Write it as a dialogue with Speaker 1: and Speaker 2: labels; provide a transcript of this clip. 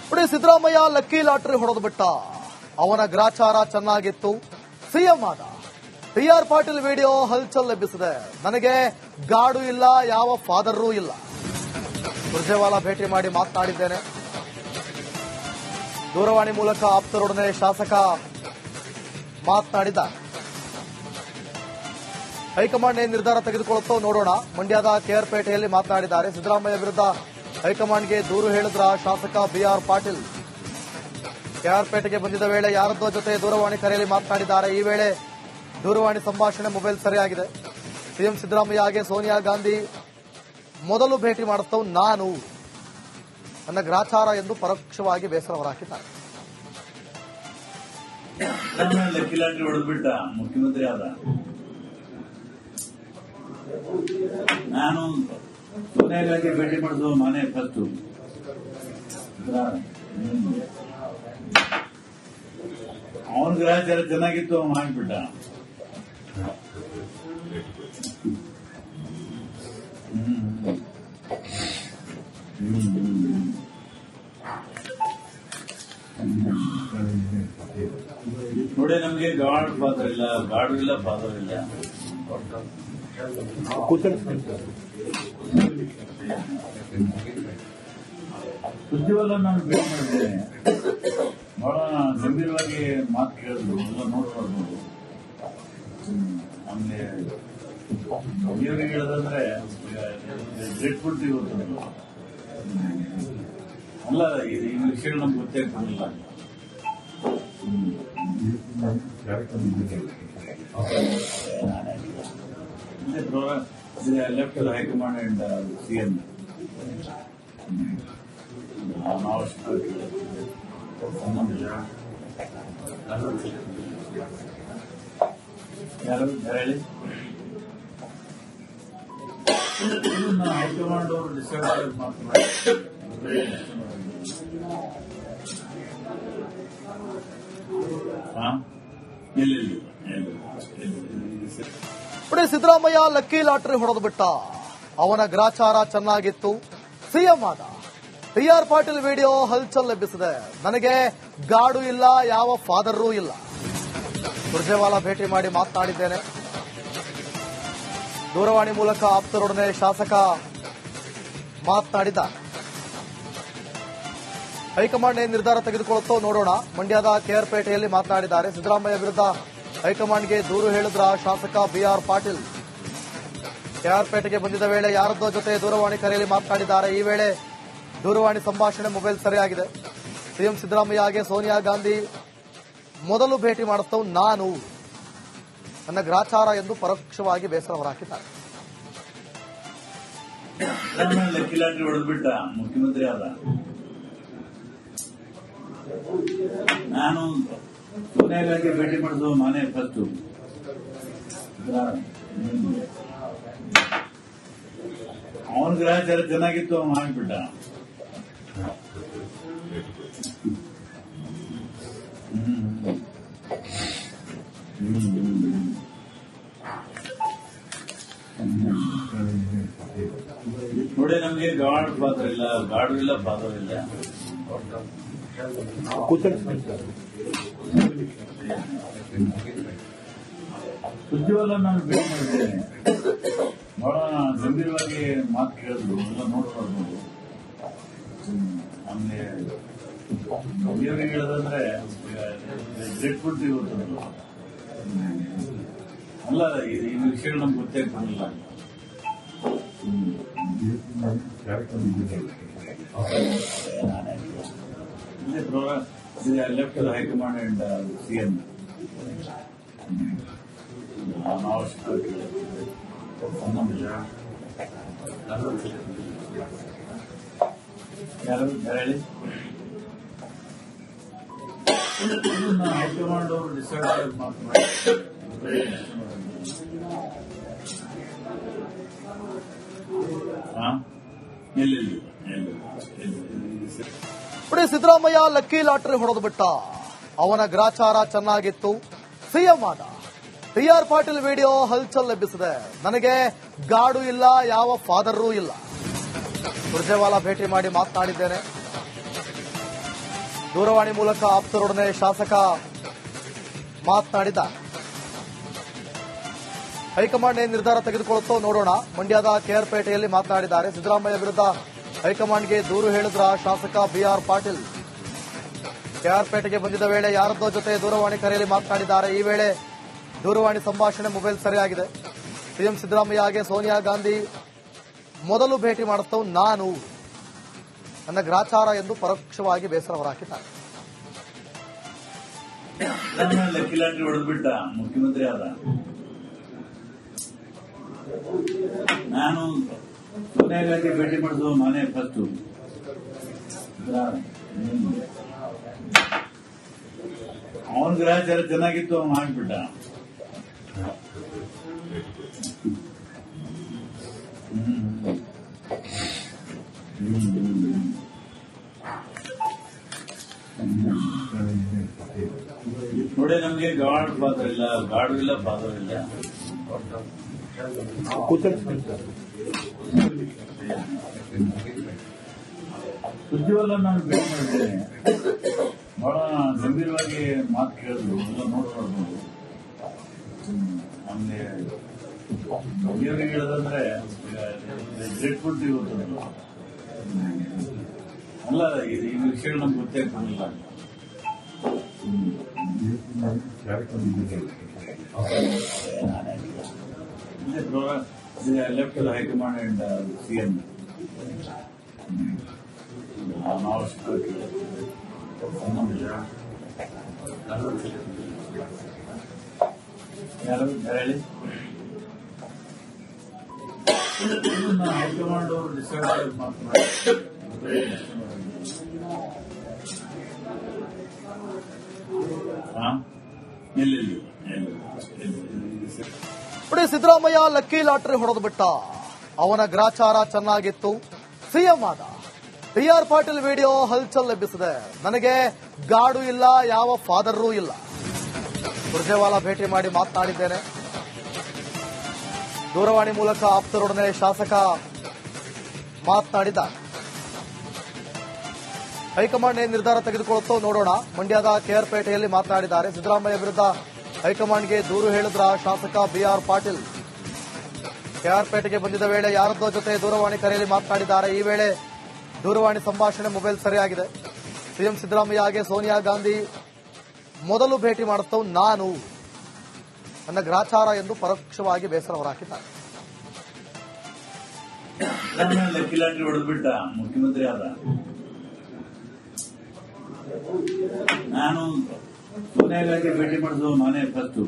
Speaker 1: ನೋಡಿ, Siddaramaiah lucky lottery ಹೊಡೆದು ಬಿಟ್ಟ. ಅವನ ಗ್ರಾಚಾರ ಚೆನ್ನಾಗಿತ್ತು, ಸಿಎಂ ಆದ. ಟಿ.ಆರ್. ಪಾಟೀಲ್ ವಿಡಿಯೋ ಹಲ್ಚಲ್ ಎಬ್ಬಿಸಿದೆ. ನನಗೆ ಗಾಡು ಇಲ್ಲ, ಯಾವ ಫಾದರ್ರೂ ಇಲ್ಲ. ಸುರ್ಜೇವಾಲಾ ಭೇಟಿ ಮಾಡಿ ಮಾತನಾಡಿದ್ದೇನೆ. ದೂರವಾಣಿ ಮೂಲಕ ಆಪ್ತರೊಡನೆ ಶಾಸಕ ಮಾತನಾಡಿದ. ಹೈಕಮಾಂಡ್ ಏನ್ ನಿರ್ಧಾರ ತೆಗೆದುಕೊಳ್ಳುತ್ತೋ ನೋಡೋಣ. ಮಂಡ್ಯದ ಕೆಆರ್ಪೇಟೆಯಲ್ಲಿ ಮಾತನಾಡಿದ್ದಾರೆ. ಸಿದ್ದರಾಮಯ್ಯ ವಿರುದ್ಧ ಹೈಕಮಾಂಡ್ಗೆ ದೂರು ಹೇಳಿದ್ರ ಶಾಸಕ ಬಿ.ಆರ್. ಪಾಟೀಲ್. ಕೆಆರ್ಪೇಟೆಗೆ ಬಂದಿದ್ದ ವೇಳೆ ಯಾರದ್ದೋ ಜೊತೆ ದೂರವಾಣಿ ಕರೆಯಲ್ಲಿ ಮಾತನಾಡಿದ್ದಾರೆ. ಈ ವೇಳೆ ದೂರವಾಣಿ ಸಂಭಾಷಣೆ ಮೊಬೈಲ್ ಸರಿಯಾಗಿದೆ. ಸಿಎಂ ಸಿದ್ದರಾಮಯ್ಯ ಹಾಗೆ ಸೋನಿಯಾ ಗಾಂಧಿ ಮೊದಲು ಭೇಟಿ ಮಾಡುತ್ತው ನಾನು, ನನ್ನ ಗ್ರಾಚಾರ ಎಂದು ಪರೋಕ್ಷವಾಗಿ ಬೇಸರ ಹೊರಹಾಕಿದ್ದಾರೆ.
Speaker 2: ಲೆಕ್ಕಿಲಾಟ್ರಿ ಹೊಡೆದ್ಬಿಟ್ಟ ಮುಖ್ಯಮಂತ್ರಿ ಆದ. ನಾನು ಸೋನಿಯಾ ಗಾಂಧಿ ಭೇಟಿ ಮಾಡಿದ್ರು ಮನೆ ಫಸ್ಟು. ಅವನ ಗ್ರಹಚಾರ ಚೆನ್ನಾಗಿತ್ತು, ಅವನು ಹಾಕ್ಬಿಟ್ಟ. ನೋಡಿ, ನಮ್ಗೆ ಗಾಡ್ ಪಾತ್ರ ಇಲ್ಲ, ಗಾಡು ಇಲ್ಲ, ಪಾತ್ರ ಇಲ್ಲ. ಸುದ್ದಿವಲ್ಲ ನಾನು ಭೇಟಿ ಮಾಡಿದ್ದೇನೆ. ಬಹಳ ಗಂಭೀರವಾಗಿ ಮಾತು ಕೇಳಿದ್ರು, ಎಲ್ಲ ನೋಡ್ಬಾರ್ದು. ಆಮೇಲೆ ಇವ್ರಿಗೆ ಹೇಳೋದಂದ್ರೆ ಜೆಟ್ ಬಿಡ್ತೀವಿ ಗೊತ್ತಲ್ಲ, ಅಲ್ಲ ಈ ವಿಷಯಗಳು ನಮ್ಗೆ ಗೊತ್ತೇ ಆಗ್ತಿರಲಿಲ್ಲ. ಲೆಫ್ಟ್ ಹೈಕಮಾಂಡ್ ಅಂಡ್ ಸಿಎಂ ಯಾರು ಹೇಳಿ. ಹೈಕಮಾಂಡ್ ಅವರು ಡಿಸೈಡ್ ಮಾಡ್ತಾರೆ.
Speaker 1: ನೋಡಿ, ಸಿದ್ದರಾಮಯ್ಯ ಲಕ್ಕಿ ಲಾಟರಿ ಹೊಡೆದು ಬಿಟ್ಟ. ಅವನ ಗ್ರಾಚಾರ ಚೆನ್ನಾಗಿತ್ತು, ಸಿಎಂ ಆದ. ಟಿ.ಆರ್. ಪಾಟೀಲ್ ವಿಡಿಯೋ ಹಲ್ಚಲ್ ಎಬ್ಬಿಸಿದೆ. ನನಗೆ ಗಾಡು ಇಲ್ಲ, ಯಾವ ಫಾದರ್ರೂ ಇಲ್ಲ. ಸುರ್ಜೇವಾಲಾ ಭೇಟಿ ಮಾಡಿ ಮಾತನಾಡಿದ್ದೇನೆ. ದೂರವಾಣಿ ಮೂಲಕ ಆಪ್ತರೊಡನೆ ಶಾಸಕ ಮಾತನಾಡಿದ. ಹೈಕಮಾಂಡ್ ಏನ್ ನಿರ್ಧಾರ ತೆಗೆದುಕೊಳ್ಳುತ್ತೋ ನೋಡೋಣ. ಮಂಡ್ಯದ ಕೆಆರ್ಪೇಟೆಯಲ್ಲಿ ಮಾತನಾಡಿದ್ದಾರೆ. ಸಿದ್ದರಾಮಯ್ಯ ವಿರುದ್ಧ ಹೈಕಮಾಂಡ್ಗೆ ದೂರು ಹೇಳಿದ್ರ ಶಾಸಕ ಬಿ.ಆರ್. ಪಾಟೀಲ್. ಕೆಆರ್ಪೇಟೆಗೆ ಬಂದಿದ್ದ ವೇಳೆ ಯಾರದ್ದೋ ಜೊತೆ ದೂರವಾಣಿ ಕರೆಯಲ್ಲಿ ಮಾತನಾಡಿದ್ದಾರೆ. ಈ ವೇಳೆ ದೂರವಾಣಿ ಸಂಭಾಷಣೆ ಮೊಬೈಲ್ ಸರಿಯಾಗಿದೆ. ಸಿಎಂ ಸಿದ್ದರಾಮಯ್ಯ ಹಾಗೆ ಸೋನಿಯಾ ಗಾಂಧಿ ಮೊದಲು ಭೇಟಿ ಮಾಡುತ್ತው ನಾನು, ನನ್ನ ಗ್ರಾಚಾರ ಎಂದು ಪರೋಕ್ಷವಾಗಿ ಬೇಸರ ಹೊರಹಾಕಿದ್ದಾರೆ.
Speaker 2: ಲೆಕ್ಕಿಲಾಟ್ರಿ ಹೊಡೆದ್ಬಿಟ್ಟ ಮುಖ್ಯಮಂತ್ರಿ ಆದ. ನಾನು ಸೋನಿಯಾ ಗಾಂಧಿ ಭೇಟಿ ಮಾಡಿದ್ರು ಮನೆ ಫಸ್ಟು. ಅವನ ಗ್ರಹಚಾರ ಚೆನ್ನಾಗಿತ್ತು, ಅವನು ಹಾಕ್ಬಿಟ್ಟ. ನೋಡಿ, ನಮ್ಗೆ ಗಾಡ್ ಪಾತ್ರ ಇಲ್ಲ, ಗಾಡು ಇಲ್ಲ, ಪಾತ್ರ ಇಲ್ಲ. ಸುದ್ದಿವಲ್ಲ ನಾನು ಭೇಟಿ ಮಾಡಿದ್ದೇನೆ. ಬಹಳ ಗಂಭೀರವಾಗಿ ಮಾತು ಕೇಳಿದ್ರು, ಎಲ್ಲ ನೋಡ್ಬಾರ್ದು. ಆಮೇಲೆ ಇವ್ರಿಗೆ ಹೇಳೋದಂದ್ರೆ ಜೆಟ್ ಬಿಡ್ತೀವಿ ಗೊತ್ತಲ್ಲ, ಅಲ್ಲ ಈ ವಿಷಯಗಳು ನಮ್ಗೆ ಗೊತ್ತೇ ಆಗ್ತಿರಲಿಲ್ಲ. ಲೆಫ್ಟ್ ಹೈಕಮಾಂಡ್ ಅಂಡ್ ಸಿಎಂ ಯಾರು ಹೇಳಿ. ಹೈಕಮಾಂಡ್ ಅವರು ಡಿಸೈಡ್ ಮಾಡ್ತಾರೆ.
Speaker 1: ನೋಡಿ, ಸಿದ್ದರಾಮಯ್ಯ ಲಕ್ಕಿ ಲಾಟರಿ ಹೊಡೆದು ಬಿಟ್ಟ. ಅವನ ಗ್ರಾಚಾರ ಚೆನ್ನಾಗಿತ್ತು, ಸಿಎಂ ಆದ. ಟಿ.ಆರ್. ಪಾಟೀಲ್ ವಿಡಿಯೋ ಹಲ್ಚಲ್ ಎಬ್ಬಿಸಿದೆ. ನನಗೆ ಗಾಡು ಇಲ್ಲ, ಯಾವ ಫಾದರ್ರೂ ಇಲ್ಲ. ಸುರ್ಜೇವಾಲಾ ಭೇಟಿ ಮಾಡಿ ಮಾತನಾಡಿದ್ದೇನೆ. ದೂರವಾಣಿ ಮೂಲಕ ಆಪ್ತರೊಡನೆ ಶಾಸಕ ಮಾತನಾಡಿದ. ಹೈಕಮಾಂಡ್ ಏನ್ ನಿರ್ಧಾರ ತೆಗೆದುಕೊಳ್ಳುತ್ತೋ ನೋಡೋಣ. ಮಂಡ್ಯದ ಕೆಆರ್ಪೇಟೆಯಲ್ಲಿ ಮಾತನಾಡಿದ್ದಾರೆ. ಸಿದ್ದರಾಮಯ್ಯ ವಿರುದ್ಧ ಹೈಕಮಾಂಡ್ಗೆ ದೂರು ಹೇಳಿದ್ರ ಶಾಸಕ ಬಿಆರ್ ಪಾಟೀಲ್. ಕೆಆರ್ಪೇಟೆಗೆ ಬಂದಿದ್ದ ವೇಳೆ ಯಾರದ್ದೋ ಜೊತೆ ದೂರವಾಣಿ ಕರೆಯಲ್ಲಿ ಮಾತನಾಡಿದ್ದಾರೆ. ಈ ವೇಳೆ ದೂರವಾಣಿ ಸಂಭಾಷಣೆ ಮೊಬೈಲ್ ಸರಿಯಾಗಿದೆ. ಸಿಎಂ ಸಿದ್ದರಾಮಯ್ಯ ಹಾಗೆ ಸೋನಿಯಾ ಗಾಂಧಿ ಮೊದಲು ಭೇಟಿ ಮಾಡುತ್ತೋ ನಾನು, ನನ್ನ ಗ್ರಾಚಾರ ಎಂದು ಪರೋಕ್ಷವಾಗಿ ಬೇಸರ ಹೊರಹಾಕಿದ್ದಾರೆ.
Speaker 2: ಲೆಕ್ಕಿಲಾಟ್ರಿ ಹೊಡೆದ್ಬಿಟ್ಟ ಮುಖ್ಯಮಂತ್ರಿ ಆದ. ನಾನು ಸೋನಿಯಾ ಗಾಂಧಿ ಭೇಟಿ ಮಾಡಿದ್ರು ನಾನೇ ಫಸ್ಟ್. ಅವನ ಗ್ರಹಚಾರ ಚೆನ್ನಾಗಿತ್ತು, ಅವನು ಹಾಕ್ಬಿಟ್ಟ. ನೋಡಿ ನಮ್ಗೆ ಗಾಡ್ ಪಾತ್ರ ಇಲ್ಲ, ಗಾಡು ಇಲ್ಲ, ಪಾತ್ರ ಇಲ್ಲ. ಸುದ್ದಿವಲ್ಲ ನಾನು ಭೇಟಿ ಮಾಡಿದ್ದೇನೆ. ಬಹಳ ಗಂಭೀರವಾಗಿ ಮಾತು ಕೇಳಿದ್ರು, ಎಲ್ಲ ನೋಡ್ಕೊಂಡು ನಮ್ಗೆ ದೇವರಿಗೆ ಹೇಳೋದಂದ್ರೆ ಗ್ರೇಟ್ಫುಲ್ ಇವತ್ತು ಅಲ್ಲ. ಈ ವಿಷಯಗಳು ನಮ್ಗೆ ಗೊತ್ತೇ ಆಗ್ತಿಲ್ಲ. ಲೆಫ್ಟ್ ಹೈಕಮಾಂಡ್ ಅಂಡ್ ಸಿಎಂ ಯಾರು ಹೇಳಿ. ಹೈಕಮಾಂಡ್ ಅವರು ಡಿಸೈಡ್ ಮಾಡ್ತಾರೆ.
Speaker 1: ನೋಡಿ, ಸಿದ್ದರಾಮಯ್ಯ ಲಕ್ಕಿ ಲಾಟರಿ ಹೊಡೆದು ಬಿಟ್ಟ. ಅವನ ಗ್ರಾಚಾರ ಚೆನ್ನಾಗಿತ್ತು, ಸಿಎಂ ಆದ. ಬಿಆರ್ ಪಾಟೀಲ್ ವಿಡಿಯೋ ಹಲ್ಚಲ್ ಎಬ್ಬಿಸಿದೆ. ನನಗೆ ಗಾಡು ಇಲ್ಲ, ಯಾವ ಫಾದರ್ರೂ ಇಲ್ಲ. ಸುರ್ಜೇವಾಲಾ ಭೇಟಿ ಮಾಡಿ ಮಾತನಾಡಿದ್ದೇನೆ. ದೂರವಾಣಿ ಮೂಲಕ ಆಪ್ತರೊಡನೆ ಶಾಸಕ ಮಾತನಾಡಿದ. ಹೈಕಮಾಂಡ್ ಏನ್ ನಿರ್ಧಾರ ತೆಗೆದುಕೊಳ್ಳುತ್ತೋ ನೋಡೋಣ. ಮಂಡ್ಯದ ಕೆಆರ್ಪೇಟೆಯಲ್ಲಿ ಮಾತನಾಡಿದ್ದಾರೆ. ಸಿದ್ದರಾಮಯ್ಯ ವಿರುದ್ಧ ಹೈಕಮಾಂಡ್ಗೆ ದೂರು ಹೇಳಿದ್ರ ಶಾಸಕ ಬಿಆರ್ ಪಾಟೀಲ್. ಕೆಆರ್ಪೇಟೆಗೆ ಬಂದಿದ್ದ ವೇಳೆ ಯಾರದ್ದೋ ಜೊತೆ ದೂರವಾಣಿ ಕರೆಯಲ್ಲಿ ಮಾತನಾಡಿದ್ದಾರೆ. ಈ ವೇಳೆ ದೂರವಾಣಿ ಸಂಭಾಷಣೆ ಮೊಬೈಲ್ ಸರಿಯಾಗಿದೆ. ಸಿಎಂ ಸಿದ್ದರಾಮಯ್ಯ ಹಾಗೆ ಸೋನಿಯಾ ಗಾಂಧಿ ಮೊದಲು ಭೇಟಿ ಮಾಡುತ್ತೋ ನಾನು, ನನ್ನ ಗ್ರಾಚಾರ ಎಂದು ಪರೋಕ್ಷವಾಗಿ ಬೇಸರ ಹೊರಹಾಕಿದ್ದಾರೆ.
Speaker 2: ಲೆಕ್ಕಿಲಾಟ್ರಿ ಹೊಡೆದ್ಬಿಟ್ಟ ಮುಖ್ಯಮಂತ್ರಿ ಆದ. ನಾನು ಸೋನಿಯಾ ಗಾಂಧಿ ಭೇಟಿ ಮಾಡಿದ್ರು ನಾನೇ ಫಸ್ಟ್.